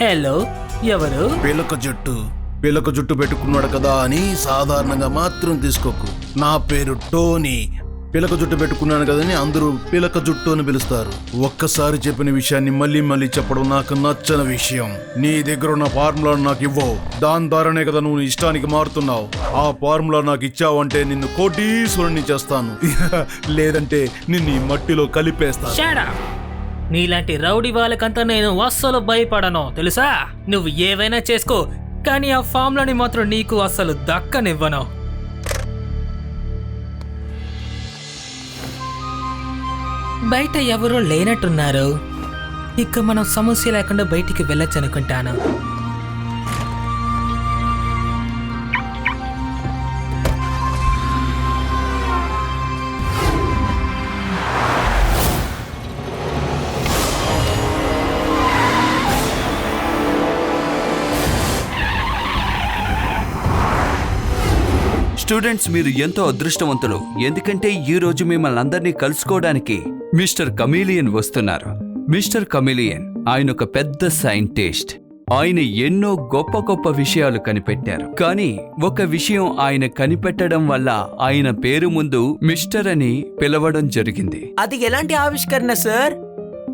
Hello, ఎవరు? పిలక జుట్టు పెట్టుకున్నాడు కదా అని సాధారణంగా మాత్రం తీసుకోకు. నా పేరు టోనీ. పిలక జుట్టు పెట్టుకున్నాను కదని అందరూ పిలక జుట్టు అని పిలుస్తారు. ఒక్కసారి చెప్పిన విషయాన్ని మళ్ళీ మళ్ళీ చెప్పడం నాకు నచ్చని విషయం. నీ దగ్గర ఉన్న ఫార్ములా నాకు ఇవ్వవు. దాని ద్వారానే కదా నువ్వు ఇష్టానికి మారుతున్నావు. ఆ ఫార్ములా నాకు ఇచ్చావంటే నిన్ను కోటీశ్వరుణ్ణి చేస్తాను. లేదంటే నిన్ను ఈ మట్టిలో కలిపేస్తాను. Shut up. నీలాంటి రౌడీ వాళ్ళకంతా నేను అస్సలు భయపడను తెలుసా. నువ్వు ఏవైనా చేసుకో, కానీ ఆ ఫామ్లని మాత్రం నీకు అస్సలు దక్కనివ్వను. బయట ఎవరో లేనట్టున్నారు. ఇక మనం సమస్య లేకుండా బయటికి వెళ్ళొచ్చు అనుకుంటాను. స్టూడెంట్స్, మీరు ఎంతో అదృష్టవంతులు. ఎందుకంటే ఈ రోజు మిమ్మల్ని అందరినీ కలుసుకోవడానికి మిస్టర్ కమీలియన్ వస్తున్నారు. మిస్టర్ కమీలియన్ ఆయన ఒక పెద్ద సైంటిస్ట్. ఆయన ఎన్నో గొప్ప గొప్ప విషయాలు కనిపెట్టారు. కానీ ఒక విషయం ఆయన కనిపెట్టడం వల్ల ఆయన పేరు ముందు మిస్టర్ అని పిలవడం జరిగింది. అది ఎలాంటి ఆవిష్కరణ సార్?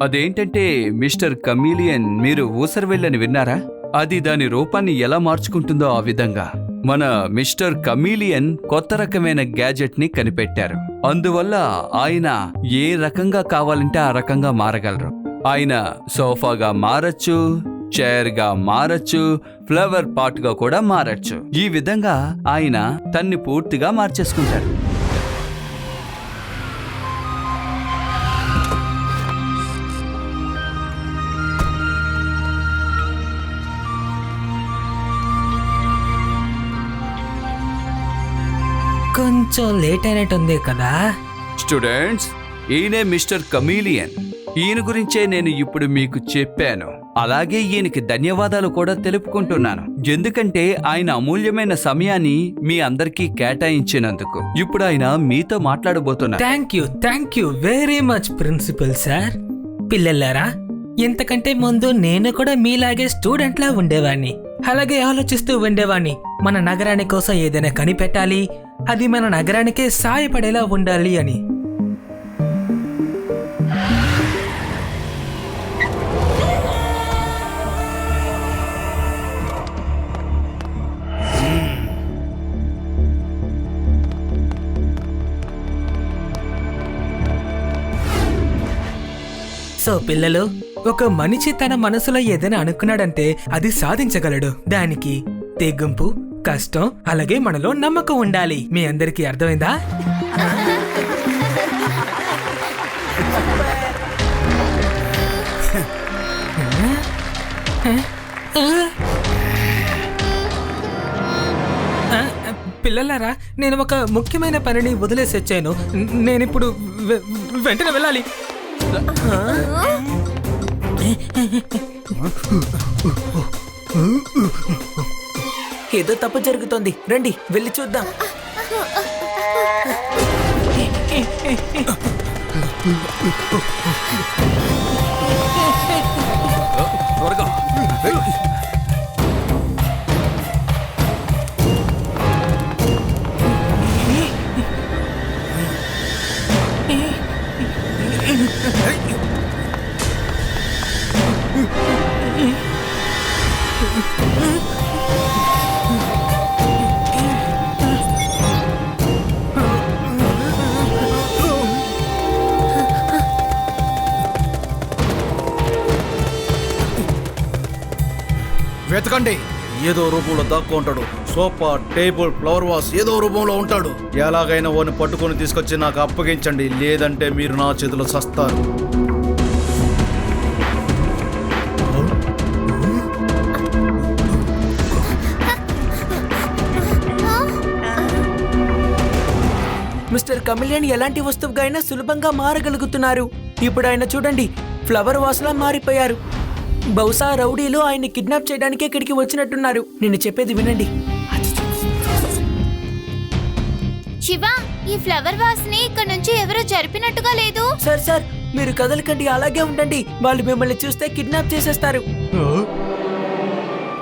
అదేంటంటే మిస్టర్ కమీలియన్, మీరు ఊసరవెళ్ళని విన్నారా? అది దాని రూపాన్ని ఎలా మార్చుకుంటుందో ఆ విధంగా మన మిస్టర్ కమీలియన్ కొత్త రకమైన గ్యాజెట్ ని కనిపెట్టారు. అందువల్ల ఆయన ఏ రకంగా కావాలంటే ఆ రకంగా మారగలరు. ఆయన సోఫాగా మారచ్చు, చైర్ గా మారచ్చు, ఫ్లవర్ పాట్ గా కూడా మారచ్చు. ఈ విధంగా ఆయన తన్ని పూర్తిగా మార్చేసుకుంటారు. కొంచెం లేట్ అయినట్టుంది కదా. స్టూడెంట్స్, ఈయనే మిస్టర్ కమీలియన్. ఈయన గురించే నేను ఇప్పుడు మీకు చెప్పాను. అలాగే ఈయనకి ధన్యవాదాలు కూడా తెలుపుకుంటున్నాను. ఎందుకంటే ఆయన అమూల్యమైన సమయాన్ని మీ అందరికీ కేటాయించినందుకు. ఇప్పుడు ఆయన మీతో మాట్లాడబోతున్నారు. Thank you very much principal sir. పిల్లలారా, ఇంతకంటే ముందు నేను కూడా మీలాగే స్టూడెంట్ లా ఉండేవాణ్ణి. అలాగే ఆలోచిస్తూ ఉండేవాణ్ణి. మన నగరాని కోసం ఏదైనా కనిపెట్టాలి, అది మన నగరానికే సాయపడేలా ఉండాలి అని. సో పిల్లలు, ఒక మనిషి తన మనసులో ఏదైనా అనుకున్నాడంటే అది సాధించగలడు. దానికి తెగింపు, కష్టం, అలాగే మనలో నమ్మకం ఉండాలి. మీ అందరికీ అర్థమైందా? పిల్లలారా, నేను ఒక ముఖ్యమైన పనిని వదిలేసి వచ్చాను. నేనిప్పుడు వెంటనే వెళ్ళాలి. ఏదో తప్పు జరుగుతోంది, రండి వెళ్ళి చూద్దాం. త్వరగా వెతకండి. ఏదో రూపంలో దాక్కు ఉంటాడు. సోఫా, టేబుల్, ఫ్లవర్ వాస్ ఏదో రూపంలో ఉంటాడు. ఎలాగైనా వాడిని పట్టుకొని తీసుకొచ్చి నాకు అప్పగించండి, లేదంటే మీరు నా చేతిలో చస్తారు. మిస్టర్ కమిలియన్ ఎలాంటి వస్తువుగా అయినా సులభంగా మారగలుగుతున్నారు. ఇప్పుడు ఆయన చూడండి, ఫ్లవర్ వాస్లా మారిపోయారు. బహుశా రౌడీలు ఆయన్ని కిడ్నాప్ చేయడానికి ఇక్కడికి వచ్చినట్టున్నారు. నేను చెప్పేది వినండి. శివ, ఈ ఫ్లవర్ వాస్ ని ఇక్కడ నుంచి ఎవరో జరిపినట్టుగా లేదు. సార్ మీరు కదలకండి, అలాగే ఉండండి. వాళ్ళు మిమ్మల్ని చూస్తే కిడ్నాప్ చేసేస్తారు.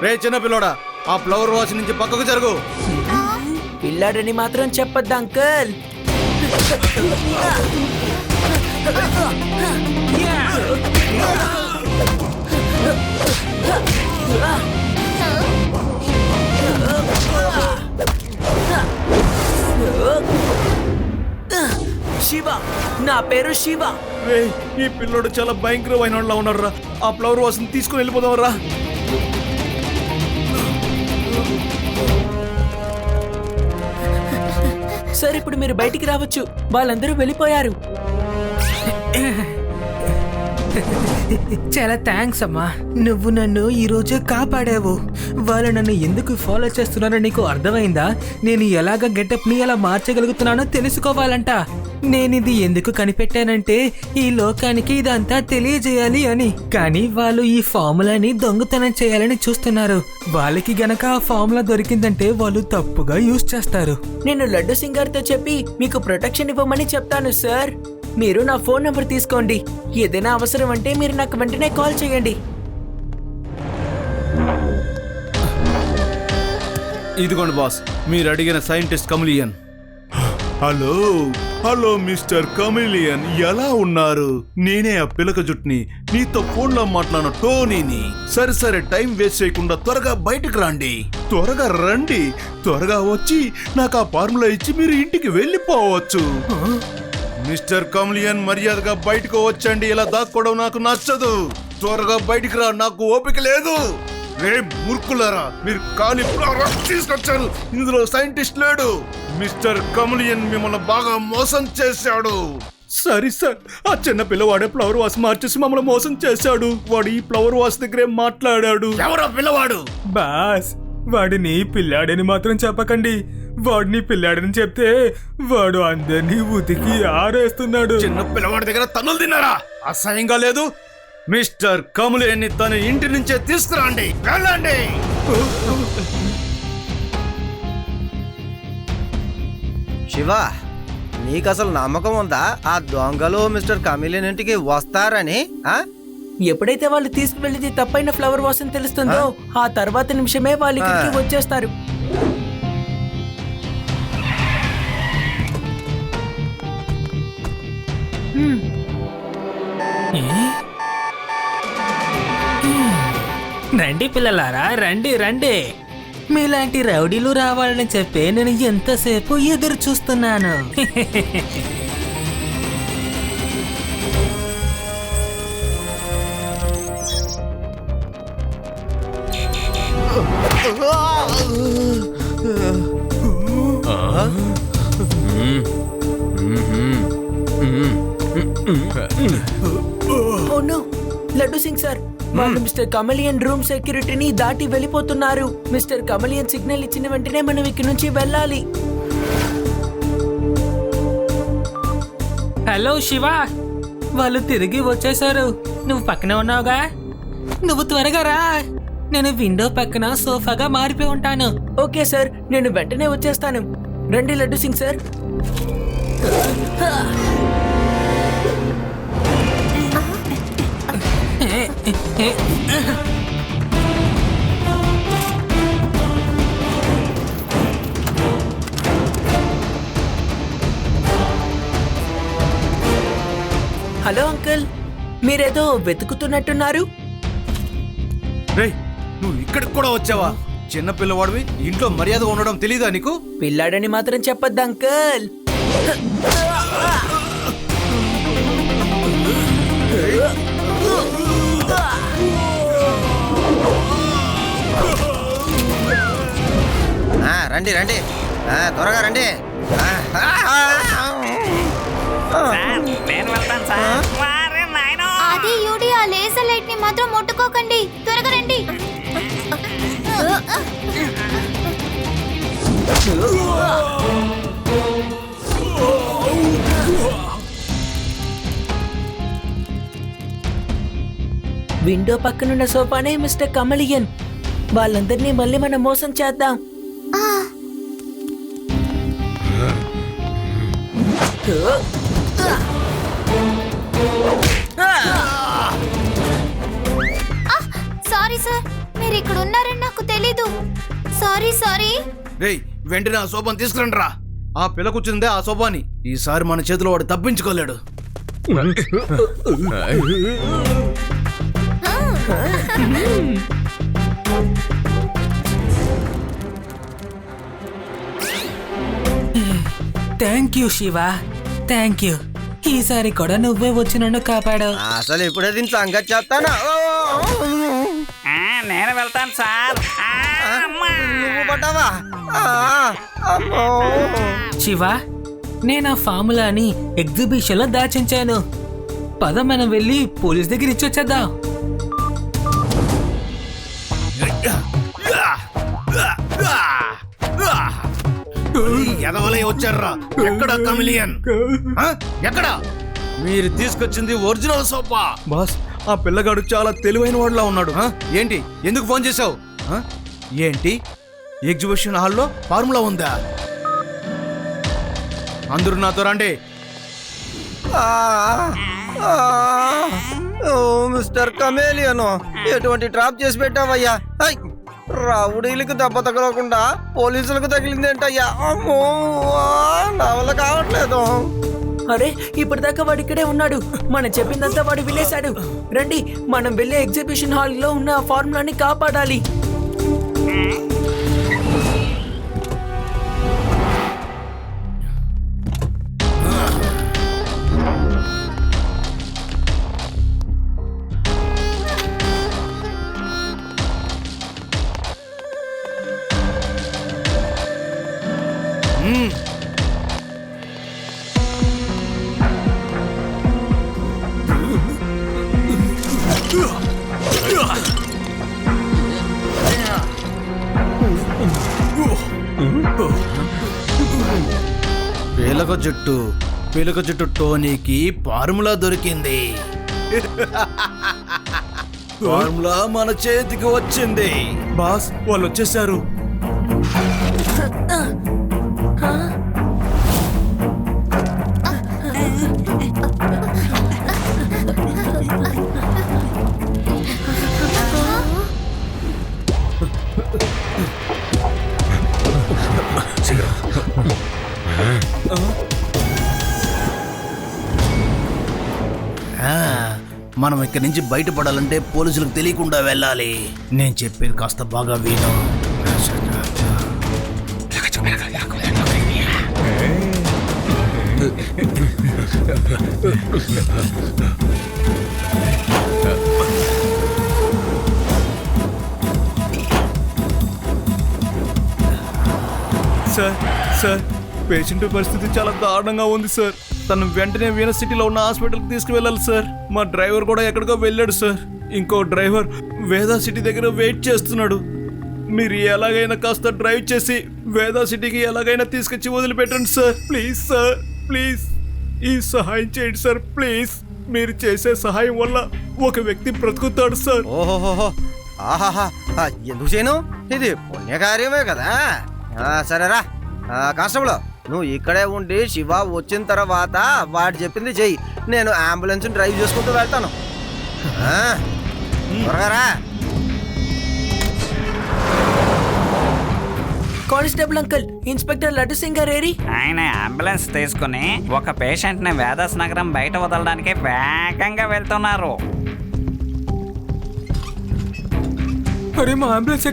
రే చిన్న పిల్లోడా, ఆ ఫ్లవర్ వాచ్ నుంచి పక్కకు జరుగు. పిల్లాడని మాత్రం చెప్పొద్దు అంకుల్. శివ, నా పేరు శివ. రే ఈ పిల్లోడు చాలా భయంకరమైన వాళ్ళ ఉన్నారా. ఆ ఫ్లవర్ వాచ్ ని తీసుకుని వెళ్ళిపోదాం రా. సార్, ఇప్పుడు మీరు బయటికి రావచ్చు. వాళ్ళందరూ వెళ్ళిపోయారు. చాలా థ్యాంక్స్ అమ్మా, నువ్వు నన్ను ఈ రోజు కాపాడావు. వాళ్ళు నన్ను ఎందుకు ఫాలో చేస్తున్నారో నీకు అర్థమైందా? నేను ఎలాగ గెటప్ ని ఎలా మార్చగలుగుతున్నానో తెలుసుకోవాలంట. నేనిది ఎందుకు కనిపెట్టానంటే ఈ లోకానికి ఇదంతా తెలియజేయాలి అని. కానీ వాళ్ళు ఈ ఫార్ములాని దొంగతనం చేయాలని చూస్తున్నారు. వాళ్ళకి గనక ఆ ఫార్ములా దొరికిందంటే వాళ్ళు తప్పుగా యూజ్ చేస్తారు. నేను లడ్డు సింగ్ గారితో చెప్పి మీకు ప్రొటెక్షన్ ఇవ్వమని చెప్తాను సార్. మీరు నా ఫోన్ నంబర్ తీసుకోండి. ఏదైనా అవసరం అంటే మీరు నాకు వెంటనే కాల్ చేయండి. ఇదిగోండి బాస్, మీరు అడిగిన scientist chameleon. Hello hello mister chameleon, ఎలా ఉన్నారు? నేనే ఆ పిలక జుట్టుని, నీతో ఫోన్లో మాట్లాడిన టోనీని. సరే సరే, టైం వేస్ట్ చేయకుండా త్వరగా బయటకు రండి. త్వరగా రండి, త్వరగా వచ్చి నాకు ఆ ఫార్ములా ఇచ్చి మీరు ఇంటికి వెళ్ళిపోవచ్చు. మిస్టర్ కమిలియన్, మర్యాదగా బయటకు వచ్చండి. ఇలా దాక్కోవడం నాకు నచ్చదు. త్వరగా బయటికి రా, నాకు ఓపిక లేదు. రే మూర్ఖులారా, మీరు కాలి తీసుకొచ్చారు. ఇందులో సైంటిస్ట్ లేడు. మిస్టర్ కమిలియన్ మిమ్మల్ని బాగా మోసం చేశాడు. సరే సార్, ఆ చిన్న పిల్లవాడే ఫ్లవర్ వాస్ మార్చేసి మమ్మల్ని మోసం చేశాడు. వాడు ఈ ఫ్లవర్ వాస్ దగ్గరే మాట్లాడాడు. ఎవరో పిల్లవాడు? బాస్, వాడిని పిల్లాడని మాత్రం చెప్పకండి. వాడిని పిల్లాడని చెప్తే వాడు అందరినీ ఉతికి ఆరేస్తున్నాడు. చిన్న పిల్లవాడి దగ్గర తన్నులు తిన్నారా? అసహ్యంగా లేదు. మిస్టర్ కమిలియన్ని తన ఇంటి నుంచే తీసుకురండి. వెళ్ళండి. శివ, నీకు అసలు నమ్మకం ఉందా ఆ దొంగలు మిస్టర్ కమిలియన్ ఇంటికి వస్తారని? ఎప్పుడైతే వాళ్ళు తీసుకువెళ్ళింది తప్పైన ఫ్లవర్ వాస్ అని తెలుస్తుందో ఆ తర్వాత నిమిషమే వాళ్ళు ఇక్కడికి వచ్చేస్తారు. రండి పిల్లలారా, రండి రండి. మీలాంటి రౌడీలు రావాలని చెప్పి నేను ఎంతసేపు ఎదురు చూస్తున్నాను. Oh no, Laddu Singh sir, వాళ్ళు మిస్టర్ కమిలియన్ రూమ్ సెక్యూరిటీని దాటి వెళ్ళిపోతున్నారు. మిస్టర్ కమిలియన్ సిగ్నల్ ఇచ్చిన వెంటనే మనం ఇక్కడి నుంచి వెళ్ళాలి. హలో శివ, వాళ్ళు తిరిగి వచ్చేసారు. నువ్వు పక్కనే ఉన్నావుగా, నువ్వు త్వరగా రా. నేను విండో పక్కన సోఫాగా మారిపోయి ఉంటాను. ఓకే సార్, నేను వెంటనే వచ్చేస్తాను. రండి laddu Singh sir. Hello uncle, మీరేదో వెతుకుతున్నట్టున్నారు. రే, నువ్వు ఇక్కడికి కూడా వచ్చావా? చిన్న పిల్లవాడివి, ఇంట్లో మర్యాదగా ఉండడం తెలీదా నీకు? పిల్లాడని మాత్రం చెప్పొద్దు అంకుల్. రండి రండి, త్వరగా రండి. అది యూడి, ఆ లేజర్ లైట్ ని మాత్రం ముట్టుకోకండి. త్వరగా రండి. విండో పక్కనున్న సోఫానే మిస్టర్ కమిలియన్. వాళ్ళందరినీ మళ్ళీ మనం మోసం చేద్దాం. సారీ సార్, మీరు ఇక్కడ ఉన్నారని నాకు తెలీదు. Sorry sorry. రేయ్ వెంటనే ఆ సోఫాని తీసుకురండి రా. ఆ పిల్ల కూర్చుందే ఆ సోఫాని. ఈసారి మన చేతిలో వాడు తప్పించుకోలేడు. Thank you Shiva, thank you. ఈసారి కూడా నువ్వే వచ్చి నన్ను కాపాడావు. అసలు ఇప్పుడే దీని సంగతి చెప్తాను. నేను వెళ్తాను సార్. నువ్వు పడ్డావా? అమ్మో. శివ, నేను ఆ ఫార్ములాని ఎగ్జిబిషన్ లో దాచించాను. పద మనం వెళ్ళి పోలీస్ దగ్గర ఇచ్చొచ్చేద్దాం. ఎదవలే వచ్చారా? ఎక్కడ కమిలియన్? ఎక్కడ? మీరు తీసుకొచ్చింది ఒరిజినల్ సోఫా. బాస్, ఆ పిల్లగాడు చాలా తెలివైన వాడులా ఉన్నాడు. ఏంటి, ఎందుకు ఫోన్ చేశావు? ఏంటి, ఎగ్జిబిషన్ హాల్లో ఫార్ములా ఉందా? అందరూ నాతో రండి. ఓ మిస్టర్ కమేలియన్, ఎటువంటి ట్రాప్ చేసి పెట్టావయ్యా? రౌడీలకు దెబ్బ తగలకుండా పోలీసులకు తగిలిందేంటయ్యా? అమ్మో, నా వల్ల కావట్లేదు. అరే ఇప్పటిదాకా వాడు ఇక్కడే ఉన్నాడు. మనం చెప్పిందంతా వాడు వినేశాడు. రండి, మనం వెళ్ళే ఎగ్జిబిషన్ హాల్లో ఉన్న ఆ ఫార్ములాని కాపాడాలి. పీలక జుట్టు టోనీకి ఫార్ములా దొరికింది. ఫార్ములా మన చేతికి వచ్చింది. బాస్, వాళ్ళు వచ్చేసారు. మనం ఇక్కడి నుంచి బయటపడాలంటే పోలీసులకు తెలియకుండా వెళ్ళాలి. నేను చెప్పేది కాస్త బాగా విను. సార్, పేషెంట్ పరిస్థితి చాలా దారుణంగా ఉంది సార్. తను వెంటనే వీనస్ సిటీలో ఉన్న హాస్పిటల్కి తీసుకువెళ్ళాలి సార్. మా డ్రైవర్ కూడా ఎక్కడికో వెళ్ళాడు సార్. ఇంకో డ్రైవర్ వేదా సిటీ దగ్గర వెయిట్ చేస్తున్నాడు. మీరు ఎలాగైనా కాస్త డ్రైవ్ చేసి వేదా సిటీకి ఎలాగైనా తీసుకొచ్చి వదిలిపెట్టండి సార్. ప్లీజ్ సార్, ప్లీజ్ ఈ సహాయం చేయండి సార్. ప్లీజ్, మీరు చేసే సహాయం వల్ల ఒక వ్యక్తి బ్రతుకుతాడు సార్. ఓహోహోహో, ఆహాహా, ఎందుకు చేయను? ఇది పుణ్యకార్యమే కదా. సరేరా కానిస్టేబుల్, నువ్వు ఇక్కడే ఉండి శివ వచ్చిన తర్వాత వాడు చెప్పింది చెయ్యి. నేను అంబులెన్స్ డ్రైవ్ చేసుకుంటూ వెళ్తాను. త్వరగా రా. Constable uncle, inspector laddu Singh గారు ఏరి? ఆయన అంబులెన్స్ తీసుకుని ఒక పేషెంట్ ని వేదాస్ నగరం బయట వదలడానికి వేగంగా వెళ్తున్నారు. అరే, మా అంబులెన్స్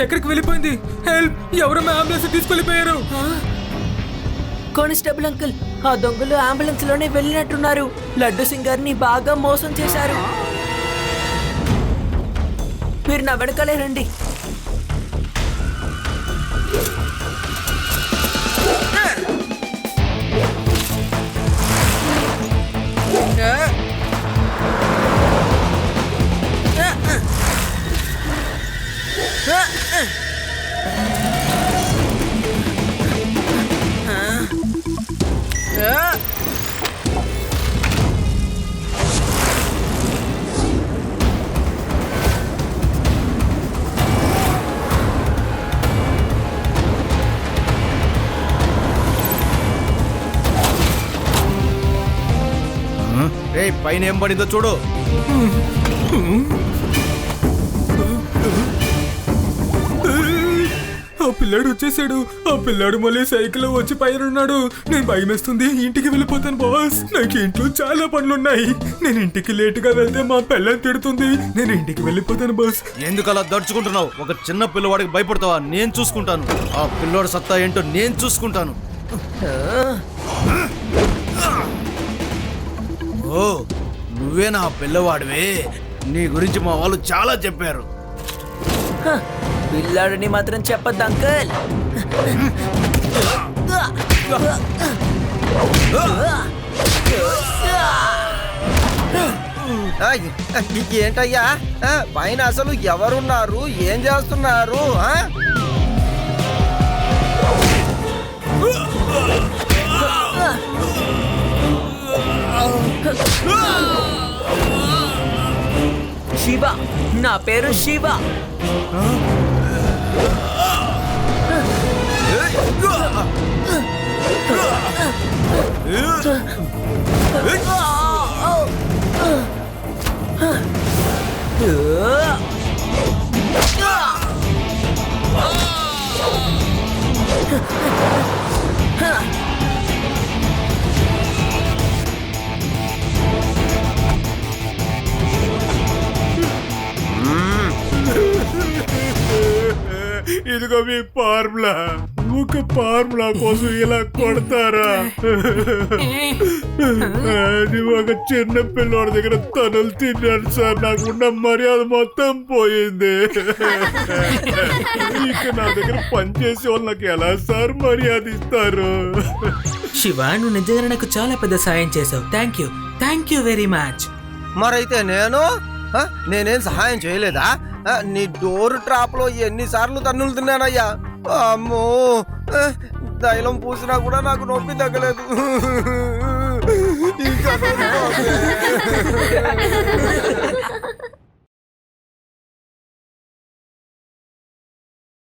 ఎక్కడికి వెళ్ళిపోయింది? హెల్ప్! ఎవరు మా అంబులెన్స్ తీసుకెళ్ళిపోయారు? కానిస్టేబుల్ అంకుల్, ఆ దొంగలు అంబులెన్స్ లోనే వెళ్ళినట్టున్నారు. లడ్డు సింగ్ గారిని బాగా మోసం చేశారు. మీరు నా వెనకాలే రండి. పైన ఏం పడిందో చూడు. ఆ పిల్లాడు వచ్చేసాడు. ఆ పిల్లాడు మళ్ళీ సైకిల్ వచ్చి పైన ఉన్నాడు. నేను భయమేస్తుంది, ఇంటికి వెళ్ళిపోతాను బాస్. నాకు ఇంట్లో చాలా పనులున్నాయి. నేను ఇంటికి లేటుగా వెళ్తే మా పిల్లని తిడుతుంది. నేను ఇంటికి వెళ్ళిపోతాను బాస్. ఎందుకు అలా దడుచుకుంటున్నావు? ఒక చిన్న పిల్లవాడికి భయపడతావా? నేను చూసుకుంటాను. ఆ పిల్లోడి సత్తా ఏంటో నేను చూసుకుంటాను. ఓ, నువ్వే నా పిల్లవాడివే. నీ గురించి మా వాళ్ళు చాలా చెప్పారు. పిల్లాడిని మాత్రం చెప్పద్దు అంకుల్. ఏంటయ్యా పైన అసలు ఎవరున్నారు, ఏం చేస్తున్నారు? శివ, నా పేరు శివ. ఇదిగో మీ ఫార్ములా. ఒక ఫార్ములా కోసం ఇలా కొడతారా? అది ఒక చిన్న పిల్లోడి దగ్గర తనులు తిన్నాను సార్. నాకున్న మర్యాద మొత్తం పోయింది. ఇక నా దగ్గర పనిచేసే వాళ్ళు నాకు ఎలా సార్ మర్యాద ఇస్తారు? శివ, నువ్వు నిజంగా నాకు చాలా పెద్ద సాయం చేసావు. Thank you very much. మరైతే నేనేం సహాయం చేయలేదా? నీ డోర్ ట్రాప్ లో ఎన్నిసార్లు తన్నులు తిన్నానయ్యా. అమ్మో, తైలం పూసినా కూడా నాకు నొప్పి తగ్గలేదు. ఇంకా